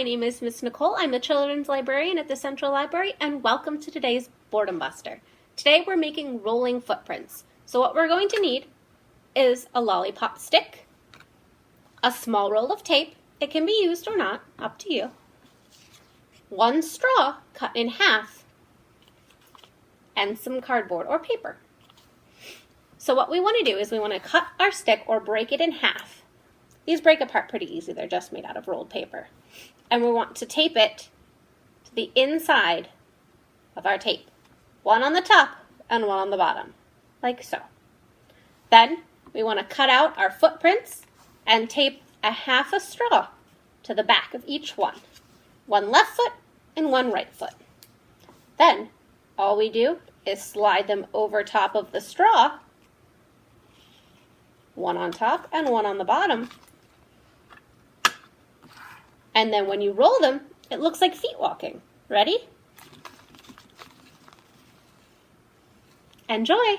my name is Miss Nicole. I'm the Children's Librarian at the Central Library, and welcome to today's Boredom Buster. Today we're making rolling footprints. So what we're going to need is a lollipop stick, a small roll of tape, it can be used or not, up to you, one straw cut in half, and some cardboard or paper. So what we want to do is we want to cut our stick or break it in half. These break apart pretty easy, they're just made out of rolled paper. And we want to tape it to the inside of our tape. One on the top and one on the bottom, like so. Then we want to cut out our footprints and tape a half a straw to the back of each one. One left foot and one right foot. Then all we do is slide them over top of the straw, one on top and one on the bottom. And then when you roll them, it looks like feet walking. Ready? Enjoy!